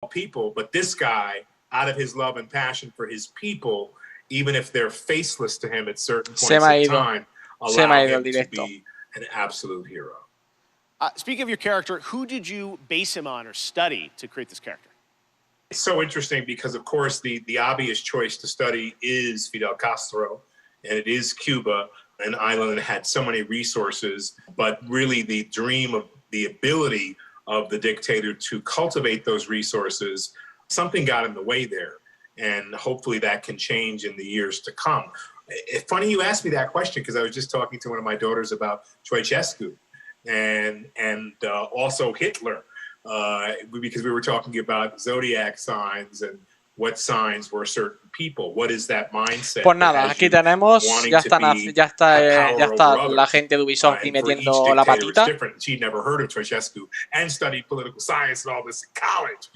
people, but this guy, out of his love and passion for his people, even if they're faceless to him at certain points in time, allow him to be an absolute hero. Speaking of your character, who did you base him on or study to create this character? It's so interesting because, of course, the obvious choice to study is Fidel Castro, and it is Cuba, an island that had so many resources, but really the dream of the ability of the dictator to cultivate those resources, something got in the way there. And hopefully that can change in the years to come. It's funny you asked me that question because I was just talking to one of my daughters about Ceausescu and also Hitler, because we were talking about zodiac signs and what signs were certain people. What is that mindset? Pues nada, aquí tenemos, ya está la gente de Ubisoft metiendo la patita. She'd never heard of Ceausescu and studied political science and all this in college.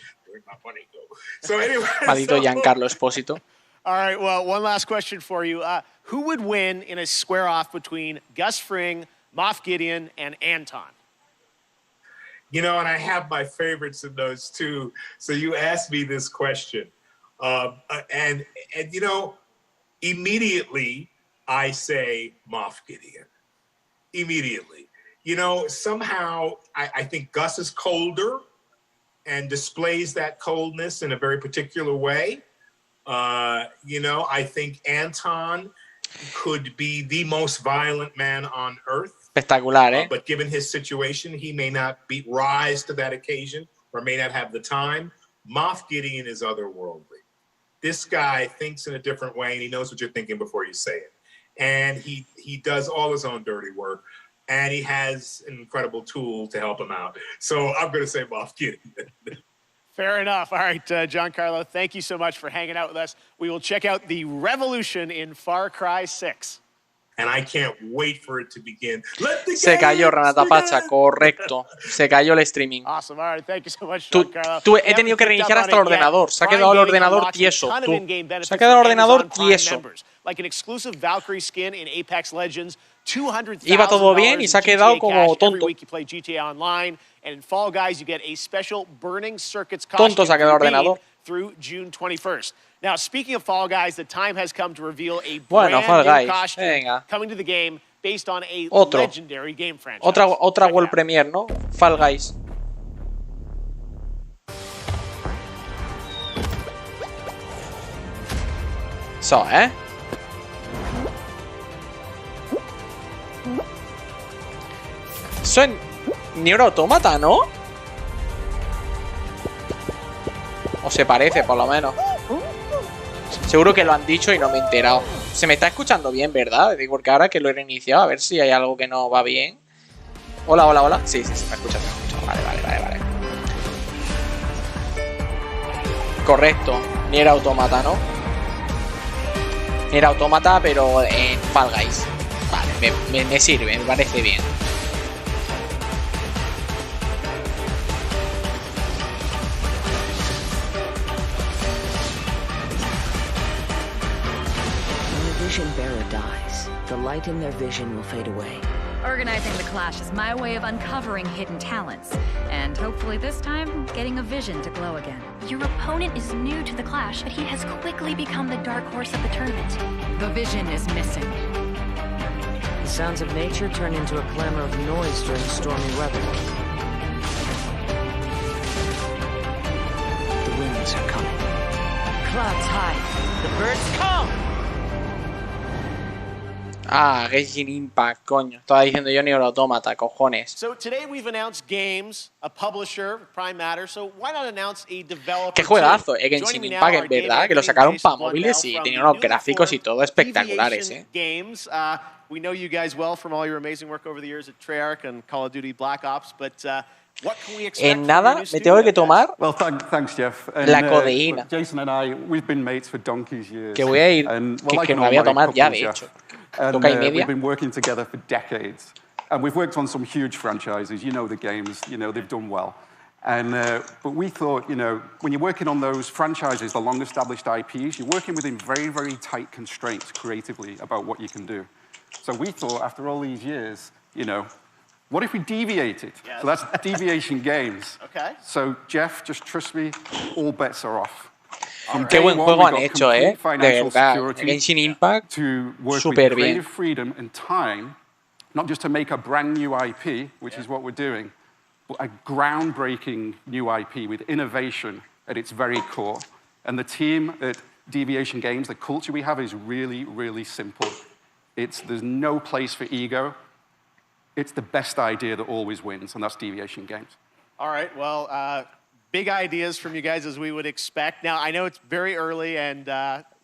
So anyway, Maldito Giancarlo Espósito. All right, well, one last question for you. Who would win in a square-off between Gus Fring, Moff Gideon, and Anton? You know, and I have my favorites in those too. So you asked me this question. And you know, immediately I say Moff Gideon. Immediately. You know, somehow I think Gus is colder and displays that coldness in a very particular way. You know, I think Anton could be the most violent man on earth. Espectacular, but given his situation, he may not rise to that occasion or may not have the time. Moff Gideon is otherworldly. This guy thinks in a different way, and he knows what you're thinking before you say it. And he does all his own dirty work, and he has an incredible tool to help him out. So I'm going to say Moff Gideon. Fair enough. All right, Giancarlo, thank you so much for hanging out with us. We will check out the revolution in Far Cry 6. And I can't wait for it to begin. Se cayó Renata Pacha, correcto. Se cayó el streaming. Awesome. All right, thank you so much, Giancarlo. He tenido que reiniciar hasta el ordenador. Se ha quedado el ordenador tieso. Se ha quedado el ordenador tieso. Like an exclusive Valkyrie skin in Apex Legends, Iba todo bien y se ha quedado como tonto. And in Fall Guys, you get a special Burning Circuits Tonto se ha quedado el ordenador. Through June 21st. Now, speaking of Fall Guys, the time has come to reveal a brand new costume coming to the game based on a legendary game franchise. Otra World Premiere, ¿no? Fall Guys. Eso, Eso en Nier Automata, ¿no? O se parece, por lo menos. Seguro que lo han dicho y no me he enterado. Se me está escuchando bien, ¿verdad? Porque ahora que lo he reiniciado, a ver si hay algo que no va bien. Hola, hola, hola. Sí, se me escucha, Vale. Correcto. Nier Automata, ¿no? Nier Automata, pero en Fall Guys. Vale, me sirve, me parece bien. Bearer dies, the light in their vision will fade away. Organizing the clash is my way of uncovering hidden talents, and hopefully this time, getting a vision to glow again. Your opponent is new to the clash, but he has quickly become the dark horse of the tournament. The vision is missing. The sounds of nature turn into a clamor of noise during stormy weather. The winds are coming. Clouds high. The birds come! Ah, Genshin Impact, coño. Estaba diciendo yo Nier Automata, cojones. So today we've announced games, a publisher, Prime Matter, so why not announce a developer? Qué juegazo, Genshin Impact, en verdad, que lo sacaron para móviles y tenían unos gráficos y todo espectaculares, Games. We know you guys well from all your amazing work over the years at Treyarch and Call of Duty Black Ops, but what can we expect? En nada me tengo que tomar thanks, Jeff. la codeína. Jason and I, we've been mates for donkey's years. Que voy a ir, que me voy a tomar ya, de hecho. And we've been working together for decades. And we've worked on some huge franchises. You know the games, you know, they've done well. And but we thought, you know, when you're working on those franchises, the long-established IPs, you're working within very, very tight constraints creatively about what you can do. So we thought, after all these years, you know, What if we deviated? Yes. So that's deviation games. Okay. So Jeff, just trust me, all bets are off. Qué buen juego han hecho, de verdad. Genshin Impact, súper bien. Creative freedom and time, not just to make a brand new IP, which is what we're doing, but a groundbreaking new IP with innovation at its very core. And the team at Deviation Games, the culture we have is really, really simple. There's no place for ego. It's the best idea that always wins, and that's Deviation Games. All right, well, big ideas from you guys as we would expect. Now, I know it's very early and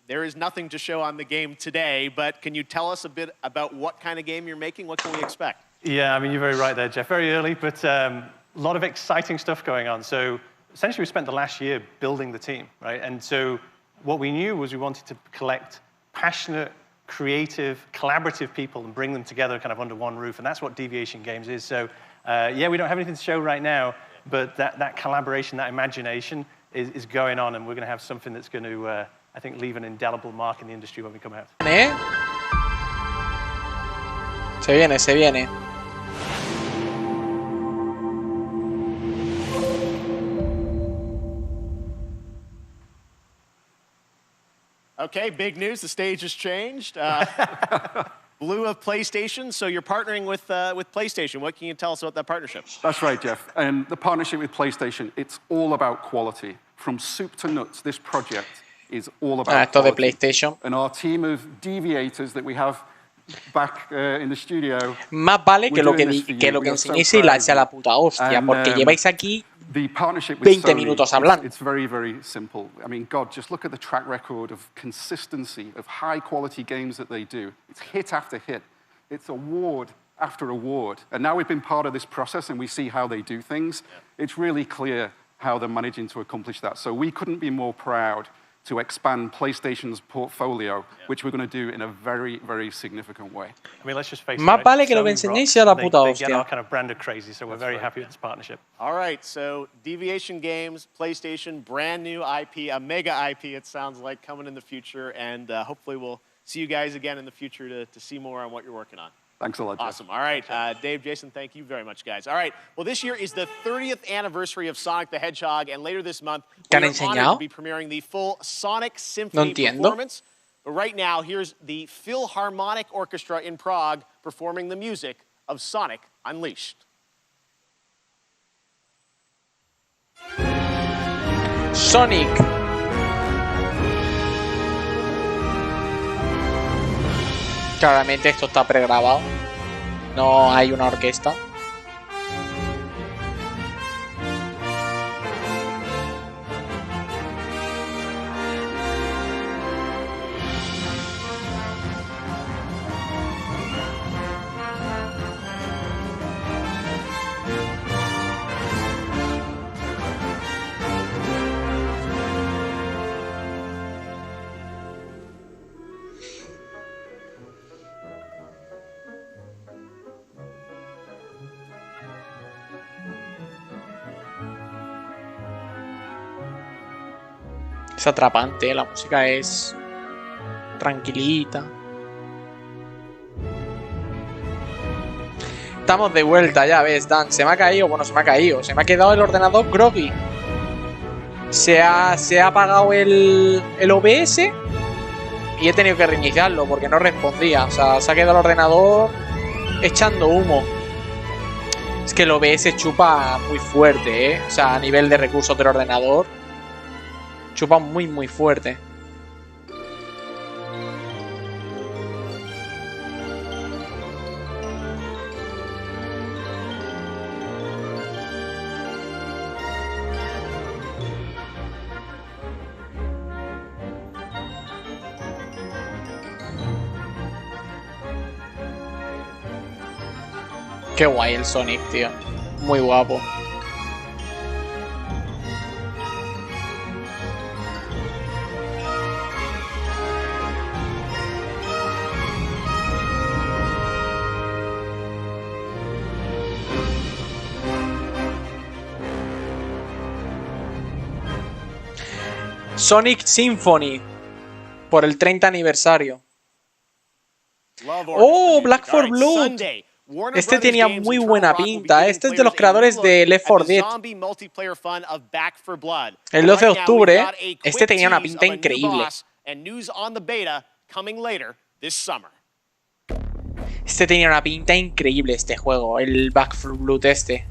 there is nothing to show on the game today, but can you tell us a bit about what kind of game you're making? What can we expect? Yeah, I mean, you're very right there, Jeff. Very early, but a lot of exciting stuff going on. So essentially, we spent the last year building the team, right? And so what we knew was we wanted to collect passionate, creative, collaborative people and bring them together kind of under one roof, and that's what Deviation Games is. So yeah, we don't have anything to show right now, but that collaboration, that imagination is going on, and we're going to have something that's going to, I think, leave an indelible mark in the industry when we come out. Se viene, se viene. Okay, big news. The stage has changed. Blue of PlayStation, so you're partnering with PlayStation. What can you tell us about that partnership? That's right, Jeff. And the partnership with PlayStation, it's all about quality. From soup to nuts, this project is all about esto de quality. PlayStation. And our team of deviators that we have back in the studio. Más vale que lo que enseñéis y la sea la puta hostia, porque lleváis aquí 20 minutos hablando. It's very, very simple. I mean, God, just look at the track record of consistency, of high-quality games that they do. It's hit after hit. It's award after award. And now we've been part of this process and we see how they do things. Yeah. It's really clear how they're managing to accomplish that. So we couldn't be more proud to expand PlayStation's portfolio, which we're going to do in a very, very significant way. I mean, let's just face it. Más vale que lo que enseñéis sea la puta They hostia. get our kind of brand of crazy, so we're very happy with this partnership. All right, so Deviation Games, PlayStation, brand new IP, a mega IP, it sounds like, coming in the future, and hopefully we'll see you guys again in the future to see more on what you're working on. Thanks a lot, Jeff. Awesome. All right, Dave, Jason, thank you very much, guys. All right, well, this year is the 30th anniversary of Sonic the Hedgehog, and later this month, we're honored to be premiering the full Sonic Symphony performance. But right now, here's the Philharmonic Orchestra in Prague performing the music of Sonic Unleashed. Sonic. Claramente esto está pregrabado. No hay una orquesta. Es atrapante, la música es tranquilita. Estamos de vuelta, ya ves, Dan. Se me ha caído, bueno, se me ha quedado el ordenador groggy. Se ha apagado el OBS y he tenido que reiniciarlo porque no respondía. O sea, se ha quedado el ordenador echando humo. Es que el OBS chupa muy fuerte, ¿eh? O sea, a nivel de recursos del ordenador. Chupa muy, muy fuerte. Qué guay el Sonic, tío. Muy guapo. Sonic Symphony por el 30 aniversario. Oh, Black 4 Blood. Este tenía muy buena pinta. Este es de los creadores de Left 4 Dead. El 12 de octubre, este tenía una pinta increíble. Este tenía una pinta increíble, este juego, el Back 4 Blood este.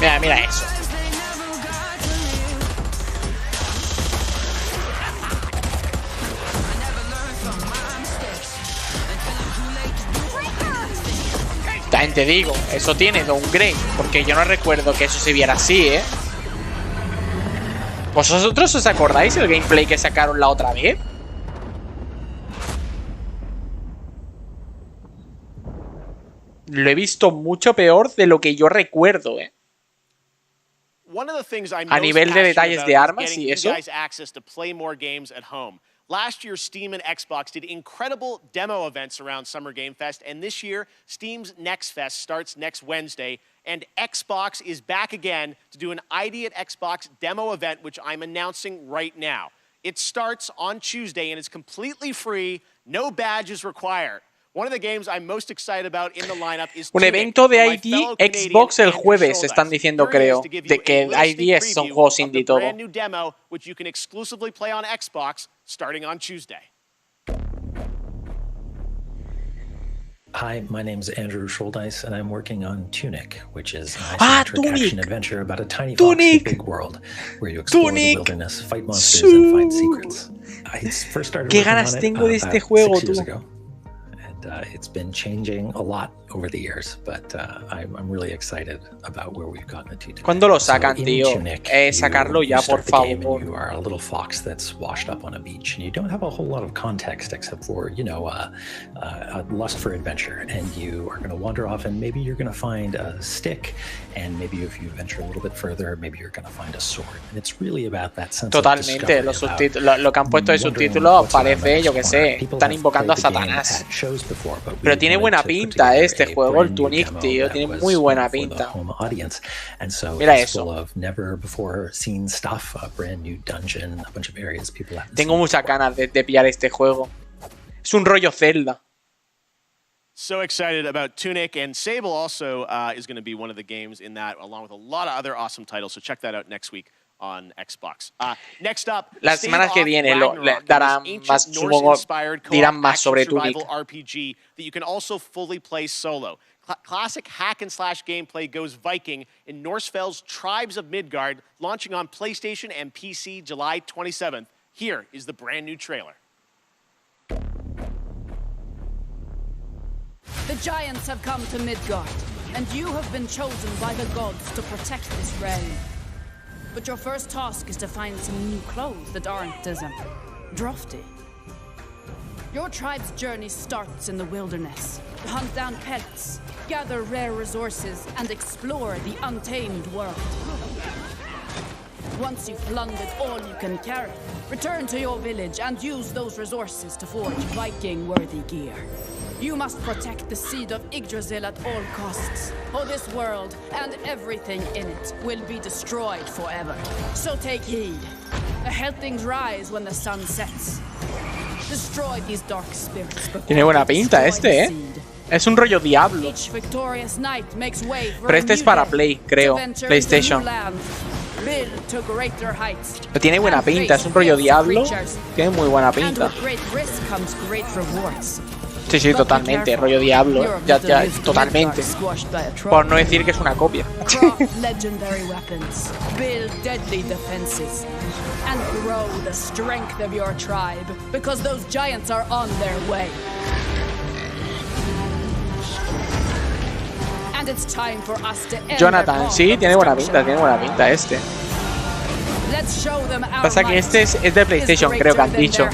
Mira, mira eso. También te digo, eso tiene downgrade, porque yo no recuerdo que eso se viera así, ¿eh? ¿Vosotros os acordáis el gameplay que sacaron la otra vez? Lo he visto mucho peor de lo que yo recuerdo, ¿eh? A nivel de detalles de armas y eso. Last year, Steam and Xbox did incredible demo events around Summer Game Fest, and this year, Steam's Next Fest starts next Wednesday, and Xbox is back again to do an ID at Xbox demo event, which I'm announcing right now. It starts on Tuesday, and it's completely free, no badges required. One of the games I'm most excited about in the lineup is un evento de ID Xbox el jueves, están diciendo, creo, de que ID son juegos indie todo. Brand new demo, which you can exclusively play on Xbox starting on Tuesday. Hi, my name is Andrew Schuldeis, and I'm working on Tunic, which is an isometric action adventure about a tiny fox in a big world, where you explore the wilderness, fight monsters, and find secrets. I first started working on it about 6 years ago. It's been changing a lot over the years, but I'm really excited about where we've gotten it to. ¿Cuándo lo sacan, tío? Sacarlo ya, por favor. You are a little fox that's washed up on a beach, and you don't have a whole lot of context except for, you know, a lust for adventure. And you are going to wander off, and maybe you're going to find a stick, and maybe if you venture a little bit further, maybe you're going to find a sword. And it's really about that sense of discovery. Totalmente. Lo que han puesto de subtítulos parece, yo que sé, están invocando a Satanás. Pero tiene buena pinta este juego, el Tunic, tío. Tiene muy buena pinta. Mira eso. Tengo muchas ganas de pillar este juego. Es un rollo Zelda. So excited about Tunic, and Sable also is going to be one of the games in that, along with a lot of other awesome titles. So check that out next week on Xbox. Next up, la semana que viene darán más, supongo, dirán más sobre Tunic. RPG that you can also fully play solo. Classic hack and slash gameplay goes Viking in Norsfel's Tribes of Midgard, launching on PlayStation and PC July 27th. Here is the brand new trailer. The giants have come to Midgard, and you have been chosen by the gods to protect this realm. But your first task is to find some new clothes that aren't as drafty. Your tribe's journey starts in the wilderness. Hunt down pets, gather rare resources, and explore the untamed world. Once you've plundered all you can carry, return to your village and use those resources to forge Viking-worthy gear. You must protect the seed of Yggdrasil at all costs, or this world and everything in it will be destroyed forever. So take heed. Ahead things rise when the sun sets. Destroy these dark spirits. Tiene buena pinta este, ¿eh? Es un rollo Diablo. Pero este es para Play, creo. PlayStation. Pero tiene buena pinta, es un rollo Diablo. Tiene muy buena pinta. Sí, sí, totalmente, rollo Diablo, ya, totalmente. Por no decir que es una copia. Jonathan, sí, tiene buena pinta este. Pasa que este es de PlayStation, creo que han dicho.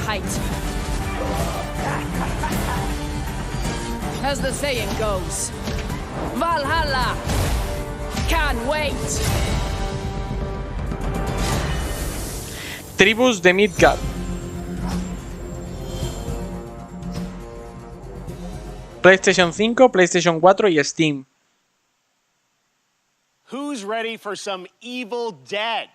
As the saying goes, Valhalla can't wait. Tribus de Midgard. PlayStation 5, PlayStation 4 y Steam. Who's ready for some Evil Dead?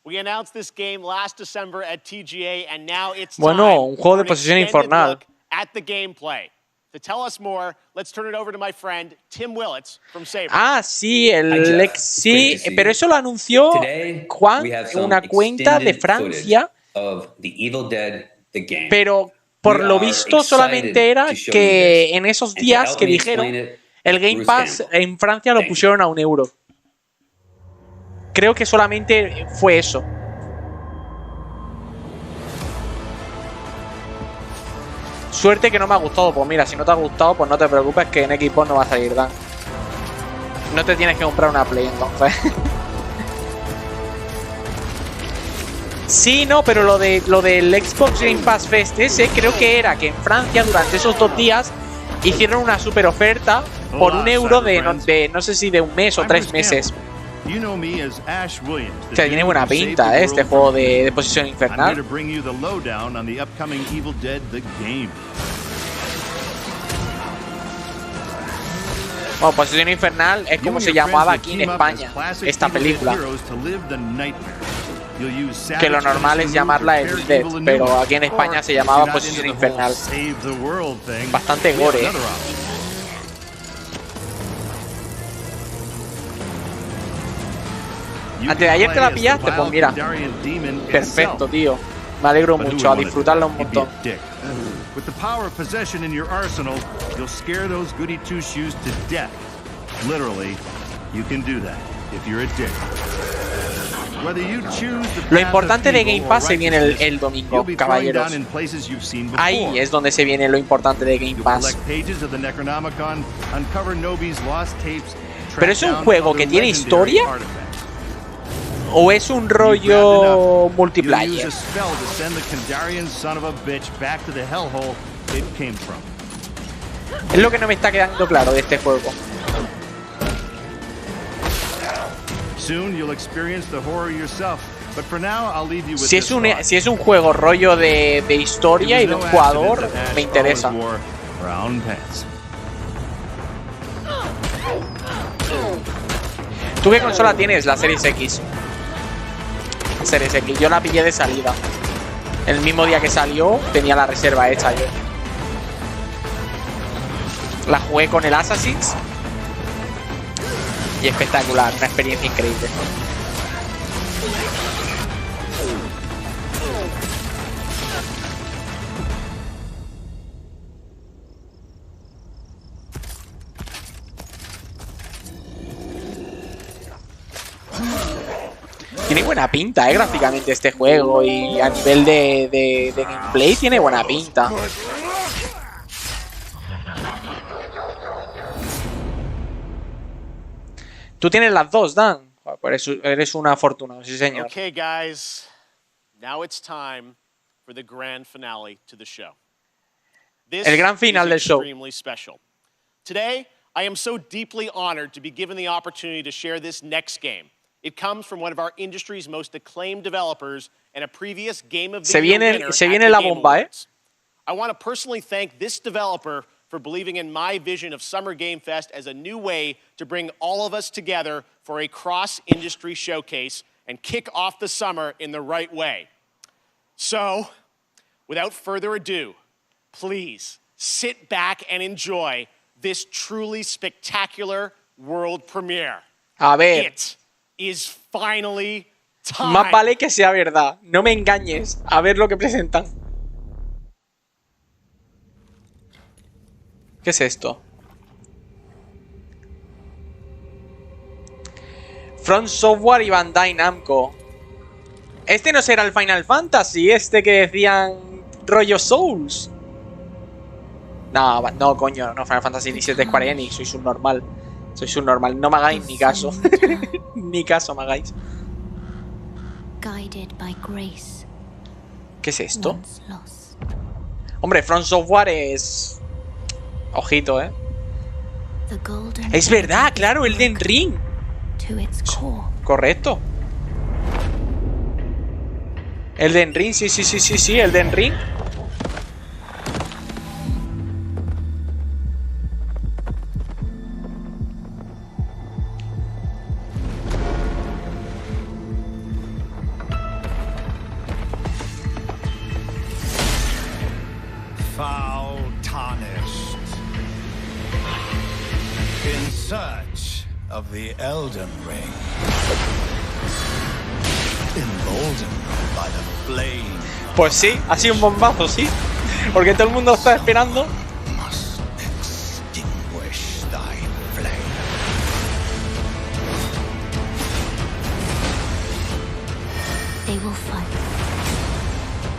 We announced this game last December at TGA and now it's bueno, un juego de posesión infernal. At the gameplay. To tell us more, let's turn it over to my friend Tim Willits from Saber. Ah, sí, sí, pero eso lo anunció Juan en una cuenta de Francia. Pero por lo visto solamente era que en esos días que dijeron el Game Pass en Francia lo pusieron a €1. Creo que solamente fue eso. Suerte que no me ha gustado. Pues mira, si no te ha gustado, pues no te preocupes que en Xbox no va a salir Dan. No te tienes que comprar una Play entonces. Sí, no, pero lo del Xbox Game Pass Fest ese, creo que era que en Francia durante esos 2 días hicieron una super oferta por €1 de no sé si de un mes o 3 meses. O sea, tiene buena pinta, este juego de posesión infernal. Bueno, posesión infernal es como se llamaba aquí en España, esta película. Que lo normal es llamarla Evil Dead, pero aquí en España se llamaba posesión infernal. Bastante gore, ¿eh? Antes de ayer te la pillaste, pues mira. Perfecto, tío. Me alegro mucho, a disfrutarla un montón. Lo importante de Game Pass se viene el domingo, caballeros. Ahí es donde se viene lo importante de Game Pass. Pero es un juego que tiene historia. ¿O es un rollo multiplayer? Es lo que no me está quedando claro de este juego. Si es un juego rollo de historia y de un jugador, me interesa. ¿Tú qué consola tienes? La Series X. Series X. Yo la pillé de salida. El mismo día que salió tenía la reserva hecha yo. La jugué con el Assassin's. Y espectacular, una experiencia increíble. Tiene buena pinta, gráficamente este juego, y a nivel de gameplay tiene buena pinta. Tú tienes las dos, Dan. Eres un afortunado, sí señor. Okay, guys. Now it's time for the grand finale to the show. El gran final del show. Today, I am so deeply honored to be given the opportunity to share this next game. It comes from one of our industry's most acclaimed developers and a previous Game of the Year winner. Se viene la bomba, ¿eh? I want to personally thank this developer for believing in my vision of Summer Game Fest as a new way to bring all of us together for a cross-industry showcase and kick off the summer in the right way. So, without further ado, please sit back and enjoy this truly spectacular world premiere. A ver. It is finally time. Más vale que sea verdad. No me engañes. A ver lo que presentan. ¿Qué es esto? From Software y Bandai Namco. Este no será el Final Fantasy, este que decían rollo Souls. No, no, coño, no, Final Fantasy ni 7 Square Enix, sois un normal. Sois un normal, no me hagáis ni caso. Ni caso me hagáis. ¿Qué es esto? Hombre, From Software es... Ojito, ¿eh? Es verdad, claro, Elden Ring. Correcto. Elden Ring, sí, Elden Ring. search of the Elden Ring. Emboldened by the flame. Pues sí, ha sido un bombazo, sí. Porque todo el mundo está esperando. Must extinguish thy flame. They will fight.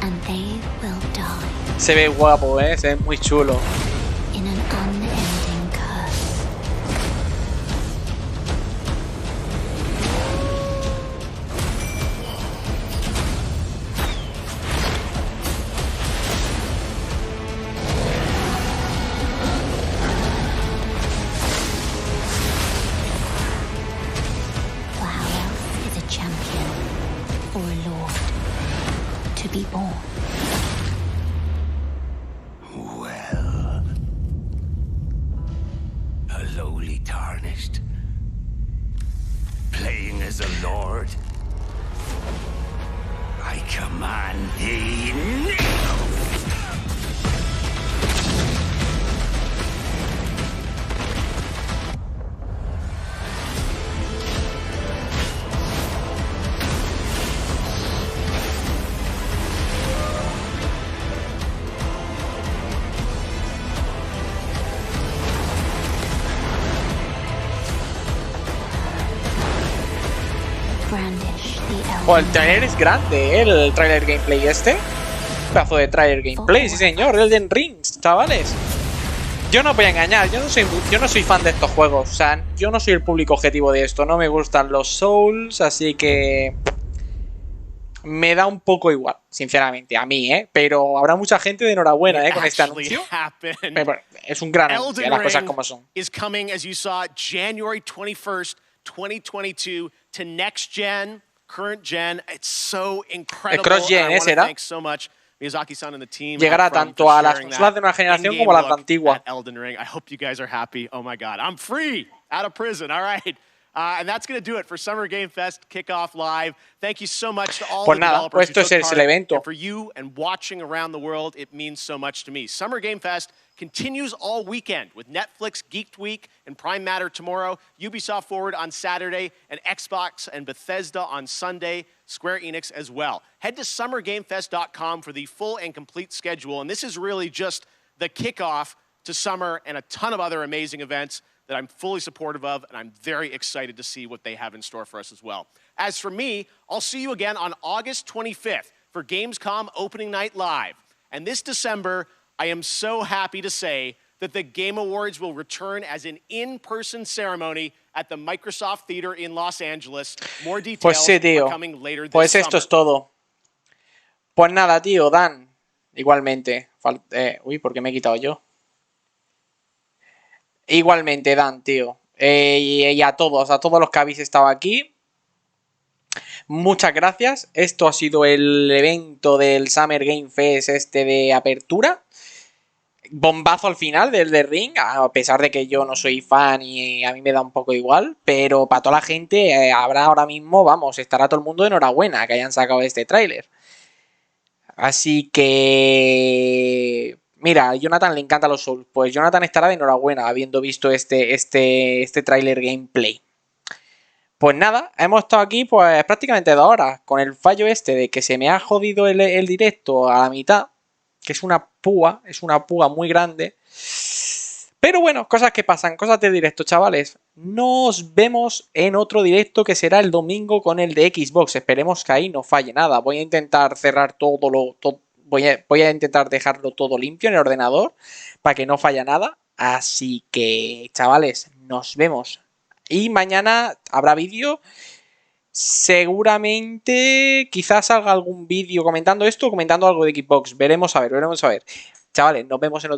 And they will die. Se ve guapo, se ve muy chulo. In an unending curse. For how else is a champion or a lord to be born? Well, a lowly tarnished, playing as a lord. I command thee now! Pues el trailer es grande, el trailer gameplay este. Pedazo de trailer gameplay, sí señor, Elden Ring, chavales. Yo no voy a engañar, yo no soy fan de estos juegos. O sea, yo no soy el público objetivo de esto. No me gustan los Souls, así que me da un poco igual, sinceramente, a mí, Pero habrá mucha gente de enhorabuena, con este anuncio. Pero es un gran anuncio, las cosas como son. Is coming, as you saw, January 21st, 2022 to next gen, current gen. It's so incredible. El cross-gen, ¿será? Thanks so much, Miyazaki-san and the team. Llegará tanto a las consolas de una generación como a las de antigua. Elden Ring. I hope you guys are happy. Oh my God, I'm free out of prison. All right. And that's going to do it for Summer Game Fest Kickoff Live. Thank you so much to all the developers who took part. And for you and watching around the world, it means so much to me. Summer Game Fest continues all weekend with Netflix Geeked Week and Prime Matter tomorrow, Ubisoft Forward on Saturday, and Xbox and Bethesda on Sunday, Square Enix as well. Head to summergamefest.com for the full and complete schedule. And this is really just the kickoff to summer and a ton of other amazing events that I'm fully supportive of, and I'm very excited to see what they have in store for us as well. As for me, I'll see you again on August 25th for Gamescom Opening Night Live. And this December, I am so happy to say that the Game Awards will return as an in-person ceremony at the Microsoft Theater in Los Angeles. More details are coming later this pues summer. Esto es todo. Pues nada, tío, Dan, igualmente. Uy, ¿por qué me he quitado yo? Igualmente, Dan, tío. Y a todos los que habéis estado aquí. Muchas gracias. Esto ha sido el evento del Summer Game Fest de apertura. Bombazo al final del The Ring, a pesar de que yo no soy fan y a mí me da un poco igual. Pero para toda la gente habrá ahora mismo, vamos, estará todo el mundo de enhorabuena que hayan sacado este tráiler. Así que... Mira, a Jonathan le encantan los Souls. Pues Jonathan estará de enhorabuena habiendo visto este tráiler gameplay. Pues nada, hemos estado aquí pues prácticamente 2 horas. Con el fallo de que se me ha jodido el directo a la mitad. Que es una púa muy grande. Pero bueno, cosas que pasan, cosas de directo, chavales. Nos vemos en otro directo que será el domingo con el de Xbox. Esperemos que ahí no falle nada. Voy a intentar cerrar voy a intentar dejarlo todo limpio en el ordenador para que no falle nada. Así que, chavales, nos vemos. Y mañana habrá vídeo. Seguramente, quizás salga algún vídeo comentando esto o comentando algo de Xbox. Veremos a ver. Chavales, nos vemos en otro vídeo.